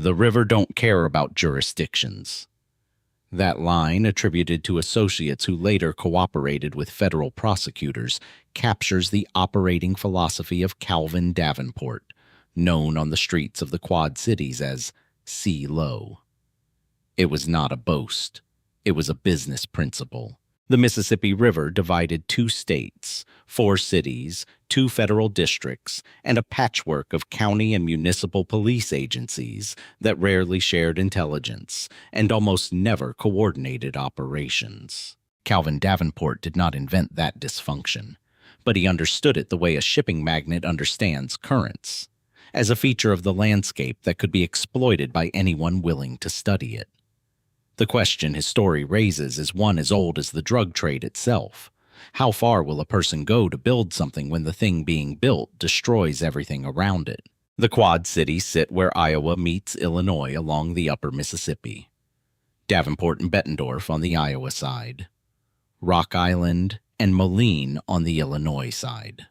The river don't care about jurisdictions. That line, attributed to associates who later cooperated with federal prosecutors, captures the operating philosophy of Calvin Davenport, known on the streets of the Quad Cities as "See Low." It was not a boast. It was a business principle. The Mississippi River divided 2 states, 4 cities, 2 federal districts, and a patchwork of county and municipal police agencies that rarely shared intelligence and almost never coordinated operations. Calvin Davenport did not invent that dysfunction, but he understood it the way a shipping magnate understands currents, as a feature of the landscape that could be exploited by anyone willing to study it. The question his story raises is one as old as the drug trade itself. How far will a person go to build something when the thing being built destroys everything around it? The Quad Cities sit where Iowa meets Illinois along the upper Mississippi. Davenport and Bettendorf on the Iowa side. Rock Island and Moline on the Illinois side.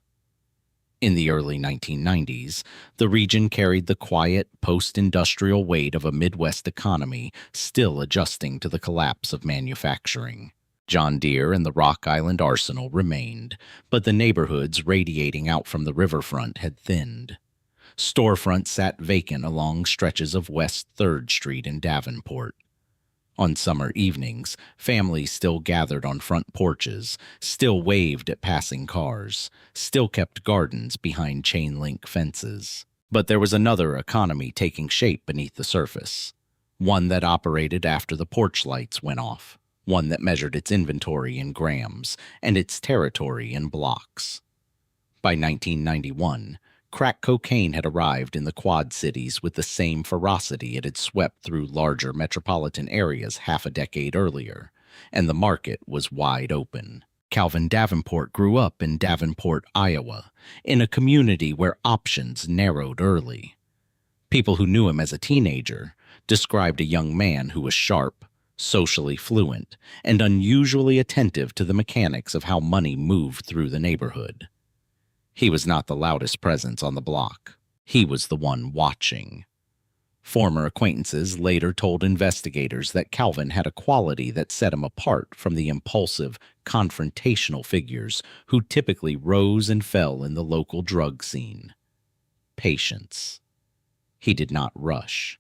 In the early 1990s, the region carried the quiet, post-industrial weight of a Midwest economy still adjusting to the collapse of manufacturing. John Deere and the Rock Island arsenal remained, but the neighborhoods radiating out from the riverfront had thinned. Storefronts sat vacant along stretches of West 3rd Street in Davenport. On summer evenings, families still gathered on front porches, still waved at passing cars, still kept gardens behind chain-link fences. But there was another economy taking shape beneath the surface, one that operated after the porch lights went off, one that measured its inventory in grams and its territory in blocks. By 1991, crack cocaine had arrived in the Quad Cities with the same ferocity it had swept through larger metropolitan areas half a decade earlier, and the market was wide open. Calvin Davenport grew up in Davenport, Iowa, in a community where options narrowed early. People who knew him as a teenager described a young man who was sharp, socially fluent, and unusually attentive to the mechanics of how money moved through the neighborhood. He was not the loudest presence on the block. He was the one watching. Former acquaintances later told investigators that Calvin had a quality that set him apart from the impulsive, confrontational figures who typically rose and fell in the local drug scene. Patience. He did not rush.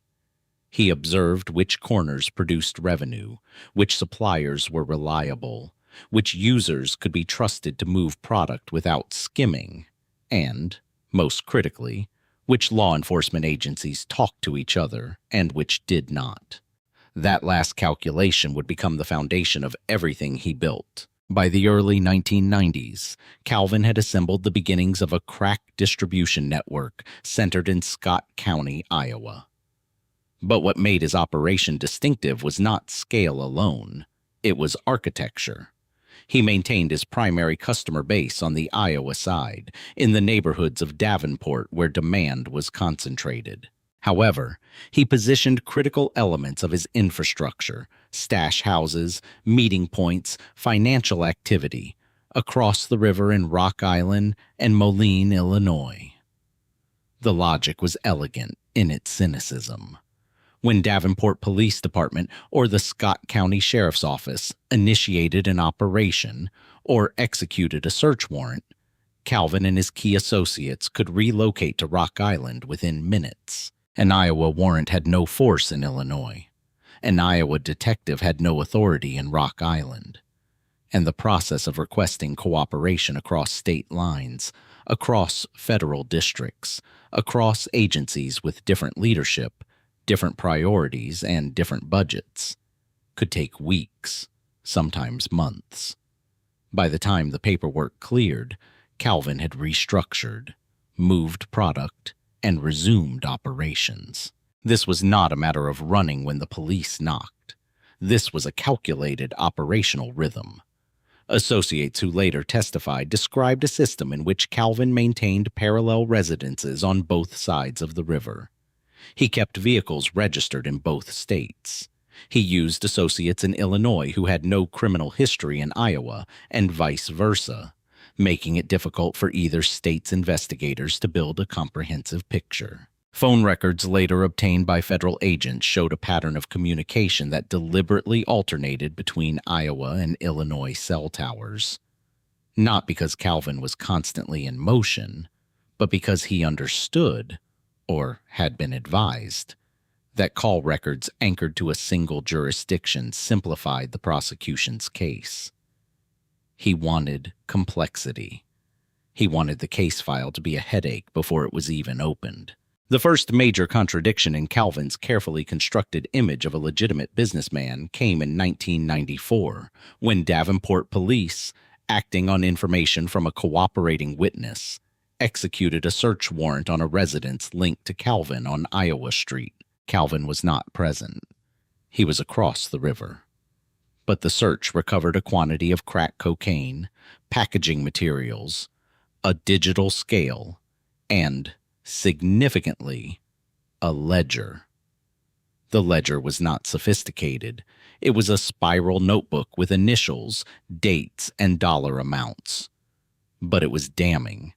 He observed which corners produced revenue, which suppliers were reliable, which users could be trusted to move product without skimming, and, most critically, which law enforcement agencies talked to each other and which did not. That last calculation would become the foundation of everything he built. By the early 1990s, Calvin had assembled the beginnings of a crack distribution network centered in Scott County, Iowa. But what made his operation distinctive was not scale alone. It was architecture. He maintained his primary customer base on the Iowa side, in the neighborhoods of Davenport where demand was concentrated. However, he positioned critical elements of his infrastructure, stash houses, meeting points, financial activity, across the river in Rock Island and Moline, Illinois. The logic was elegant in its cynicism. When Davenport Police Department or the Scott County Sheriff's Office initiated an operation or executed a search warrant, Calvin and his key associates could relocate to Rock Island within minutes. An Iowa warrant had no force in Illinois. An Iowa detective had no authority in Rock Island. And the process of requesting cooperation across state lines, across federal districts, across agencies with different leadership, different priorities, and different budgets, could take weeks, sometimes months. By the time the paperwork cleared, Calvin had restructured, moved product, and resumed operations. This was not a matter of running when the police knocked. This was a calculated operational rhythm. Associates who later testified described a system in which Calvin maintained parallel residences on both sides of the river. He kept vehicles registered in both states. He used associates in Illinois who had no criminal history in Iowa, and vice versa, making it difficult for either state's investigators to build a comprehensive picture. Phone records later obtained by federal agents showed a pattern of communication that deliberately alternated between Iowa and Illinois cell towers. Not because Calvin was constantly in motion, but because he understood, or had been advised, that call records anchored to a single jurisdiction simplified the prosecution's case. He wanted complexity. He wanted the case file to be a headache before it was even opened. The first major contradiction in Calvin's carefully constructed image of a legitimate businessman came in 1994, when Davenport police, acting on information from a cooperating witness, executed a search warrant on a residence linked to Calvin on Iowa Street. Calvin was not present. He was across the river. But the search recovered a quantity of crack cocaine, packaging materials, a digital scale, and, significantly, a ledger. The ledger was not sophisticated. It was a spiral notebook with initials, dates, and dollar amounts. But it was damning,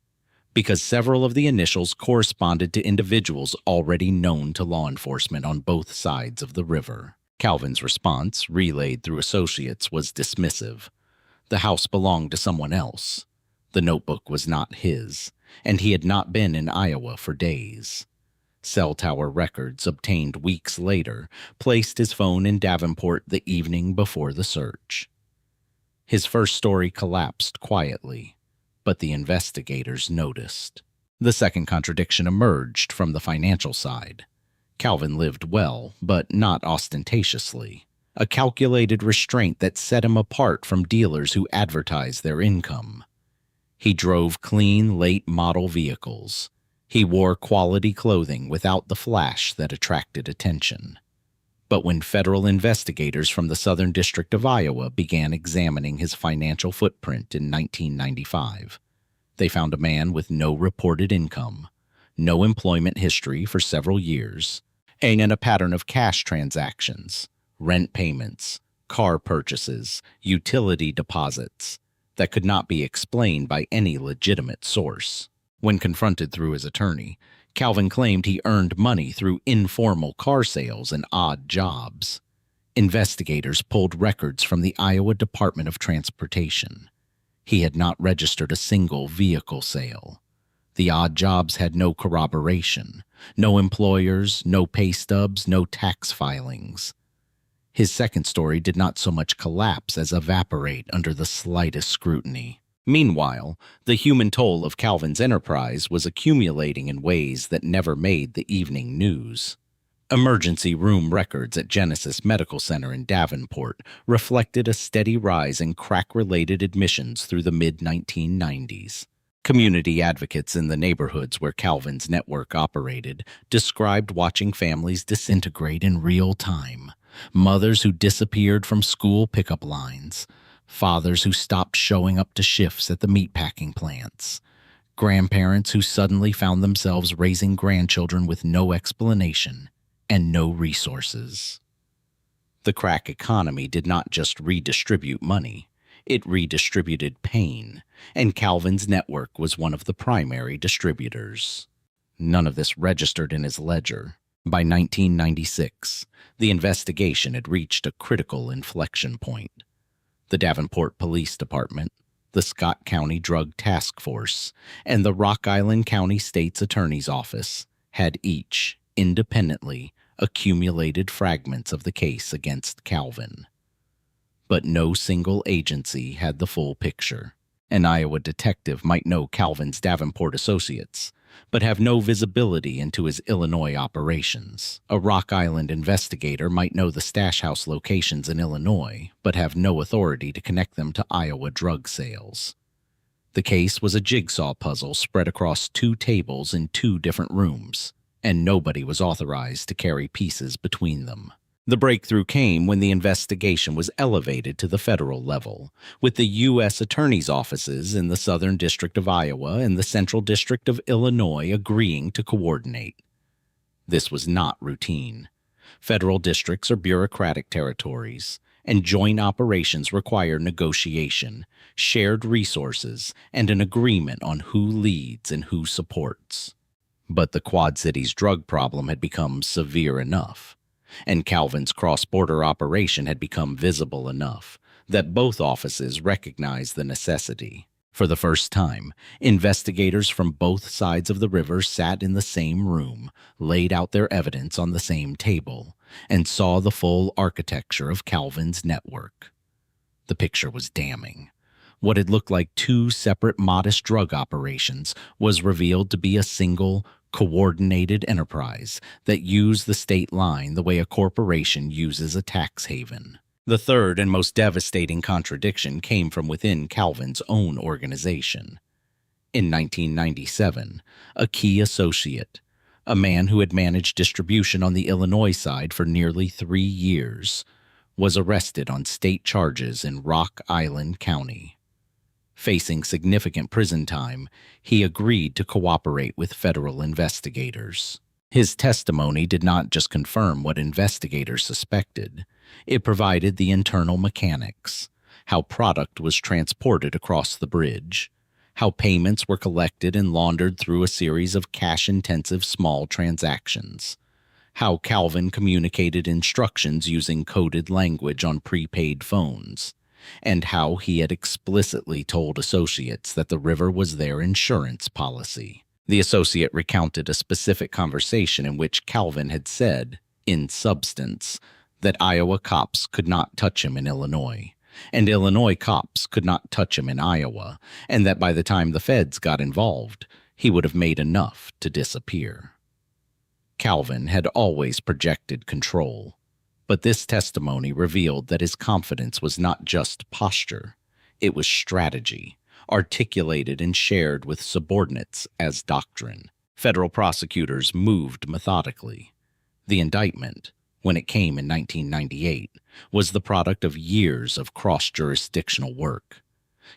because several of the initials corresponded to individuals already known to law enforcement on both sides of the river. Calvin's response, relayed through associates, was dismissive. The house belonged to someone else. The notebook was not his, and he had not been in Iowa for days. Cell tower records obtained weeks later placed his phone in Davenport the evening before the search. His first story collapsed quietly, but the investigators noticed. The second contradiction emerged from the financial side. Calvin lived well, but not ostentatiously, a calculated restraint that set him apart from dealers who advertised their income. He drove clean, late-model vehicles. He wore quality clothing without the flash that attracted attention. But when federal investigators from the Southern District of Iowa began examining his financial footprint in 1995, they found a man with no reported income, no employment history for several years, and a pattern of cash transactions, rent payments, car purchases, utility deposits that could not be explained by any legitimate source. When confronted through his attorney, Calvin claimed he earned money through informal car sales and odd jobs. Investigators pulled records from the Iowa Department of Transportation. He had not registered a single vehicle sale. The odd jobs had no corroboration, no employers, no pay stubs, no tax filings. His second story did not so much collapse as evaporate under the slightest scrutiny. Meanwhile, the human toll of Calvin's enterprise was accumulating in ways that never made the evening news. Emergency room records at Genesis Medical Center in Davenport reflected a steady rise in crack-related admissions through the mid-1990s. Community advocates in the neighborhoods where Calvin's network operated described watching families disintegrate in real time. Mothers who disappeared from school pickup lines, fathers who stopped showing up to shifts at the meatpacking plants, grandparents who suddenly found themselves raising grandchildren with no explanation and no resources. The crack economy did not just redistribute money, it redistributed pain, and Calvin's network was one of the primary distributors. None of this registered in his ledger. By 1996, the investigation had reached a critical inflection point. The Davenport Police Department, the Scott County Drug Task Force, and the Rock Island County State's Attorney's Office had each, independently, accumulated fragments of the case against Calvin. But no single agency had the full picture. An Iowa detective might know Calvin's Davenport associates, but have no visibility into his Illinois operations. A Rock Island investigator might know the stash house locations in Illinois, but have no authority to connect them to Iowa drug sales. The case was a jigsaw puzzle spread across 2 tables in 2 different rooms, and nobody was authorized to carry pieces between them. The breakthrough came when the investigation was elevated to the federal level, with the U.S. Attorney's offices in the Southern District of Iowa and the Central District of Illinois agreeing to coordinate. This was not routine. Federal districts are bureaucratic territories, and joint operations require negotiation, shared resources, and an agreement on who leads and who supports. But the Quad Cities drug problem had become severe enough, and Calvin's cross-border operation had become visible enough that both offices recognized the necessity. For the first time, investigators from both sides of the river sat in the same room, laid out their evidence on the same table, and saw the full architecture of Calvin's network. The picture was damning. What had looked like two separate modest drug operations was revealed to be a single, coordinated enterprise that used the state line the way a corporation uses a tax haven. The third and most devastating contradiction came from within Calvin's own organization. In 1997, a key associate, a man who had managed distribution on the Illinois side for nearly 3 years, was arrested on state charges in Rock Island County. Facing significant prison time, he agreed to cooperate with federal investigators. His testimony did not just confirm what investigators suspected. It provided the internal mechanics, how product was transported across the bridge, how payments were collected and laundered through a series of cash-intensive small transactions, how Calvin communicated instructions using coded language on prepaid phones, and how he had explicitly told associates that the river was their insurance policy. The associate recounted a specific conversation in which Calvin had said, in substance, that Iowa cops could not touch him in Illinois, and Illinois cops could not touch him in Iowa, and that by the time the feds got involved, he would have made enough to disappear. Calvin had always projected control, but this testimony revealed that his confidence was not just posture, it was strategy, articulated and shared with subordinates as doctrine. Federal prosecutors moved methodically. The indictment, when it came in 1998, was the product of years of cross-jurisdictional work.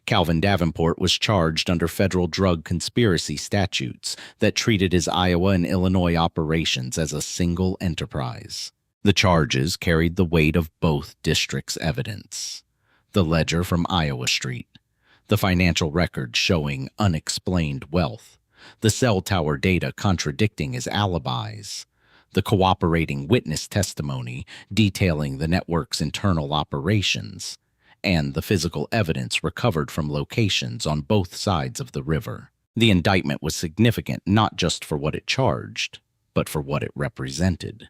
Calvin Davenport was charged under federal drug conspiracy statutes that treated his Iowa and Illinois operations as a single enterprise. The charges carried the weight of both districts' evidence. The ledger from Iowa Street, the financial records showing unexplained wealth, the cell tower data contradicting his alibis, the cooperating witness testimony detailing the network's internal operations, and the physical evidence recovered from locations on both sides of the river. The indictment was significant not just for what it charged, but for what it represented.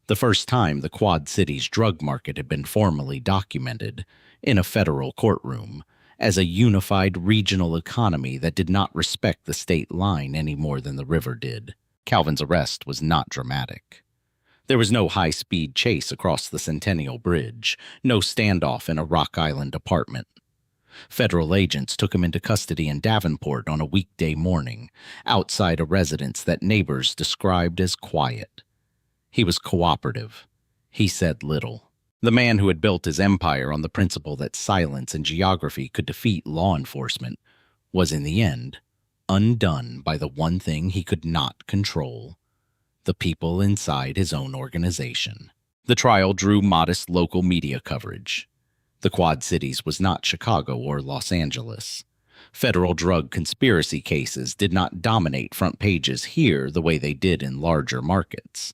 The first time the Quad Cities drug market had been formally documented, in a federal courtroom, as a unified regional economy that did not respect the state line any more than the river did. Calvin's arrest was not dramatic. There was no high-speed chase across the Centennial Bridge, no standoff in a Rock Island apartment. Federal agents took him into custody in Davenport on a weekday morning, outside a residence that neighbors described as quiet. He was cooperative. He said little. The man who had built his empire on the principle that silence and geography could defeat law enforcement was, in the end, undone by the one thing he could not control: the people inside his own organization. The trial drew modest local media coverage. The Quad Cities was not Chicago or Los Angeles. Federal drug conspiracy cases did not dominate front pages here the way they did in larger markets.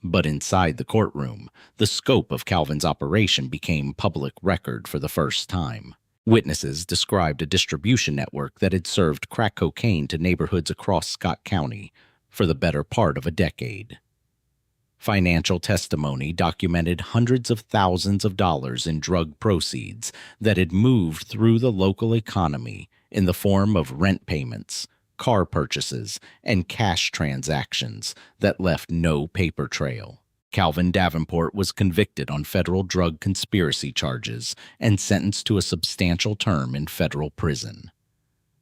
But inside the courtroom, the scope of Calvin's operation became public record for the first time. Witnesses described a distribution network that had served crack cocaine to neighborhoods across Scott County for the better part of a decade. Financial testimony documented hundreds of thousands of dollars in drug proceeds that had moved through the local economy in the form of rent payments, car purchases, and cash transactions that left no paper trail. Calvin Davenport was convicted on federal drug conspiracy charges and sentenced to a substantial term in federal prison.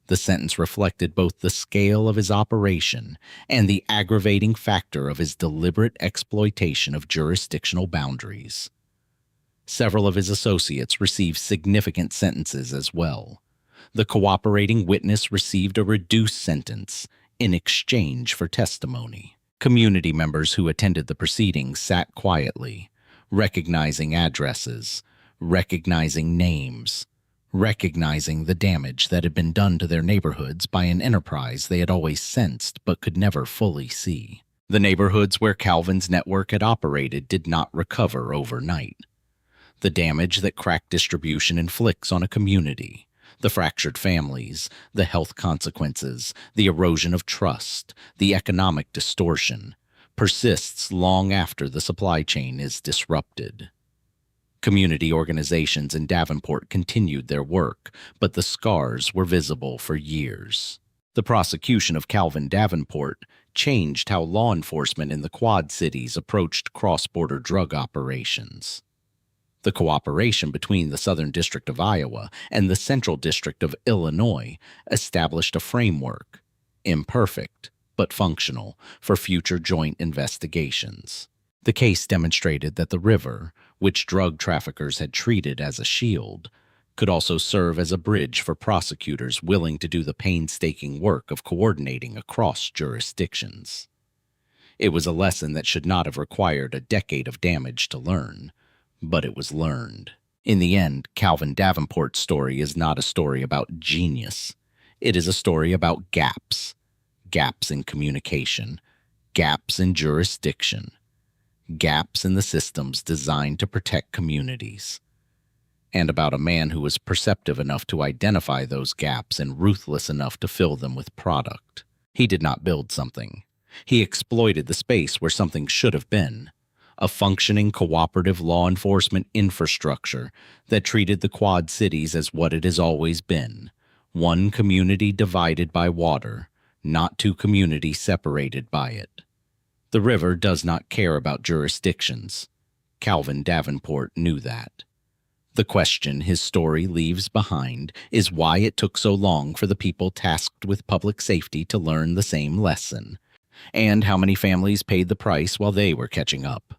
The sentence reflected both the scale of his operation and the aggravating factor of his deliberate exploitation of jurisdictional boundaries. Several of his associates received significant sentences as well. The cooperating witness received a reduced sentence in exchange for testimony. Community members who attended the proceedings sat quietly, recognizing addresses, recognizing names, recognizing the damage that had been done to their neighborhoods by an enterprise they had always sensed but could never fully see. The neighborhoods where Calvin's network had operated did not recover overnight. The damage that crack distribution inflicts on a community, the fractured families, the health consequences, the erosion of trust, the economic distortion, persists long after the supply chain is disrupted. Community organizations in Davenport continued their work, but the scars were visible for years. The prosecution of Calvin Davenport changed how law enforcement in the Quad Cities approached cross-border drug operations. The cooperation between the Southern District of Iowa and the Central District of Illinois established a framework, imperfect but functional, for future joint investigations. The case demonstrated that the river, which drug traffickers had treated as a shield, could also serve as a bridge for prosecutors willing to do the painstaking work of coordinating across jurisdictions. It was a lesson that should not have required a decade of damage to learn, but it was learned. In the end, Calvin Davenport's story is not a story about genius. It is a story about gaps. Gaps in communication, gaps in jurisdiction, gaps in the systems designed to protect communities, and about a man who was perceptive enough to identify those gaps and ruthless enough to fill them with product. He did not build something. He exploited the space where something should have been, a functioning cooperative law enforcement infrastructure that treated the Quad Cities as what it has always been, one community divided by water, not two communities separated by it. The river does not care about jurisdictions. Calvin Davenport knew that. The question his story leaves behind is why it took so long for the people tasked with public safety to learn the same lesson, and how many families paid the price while they were catching up.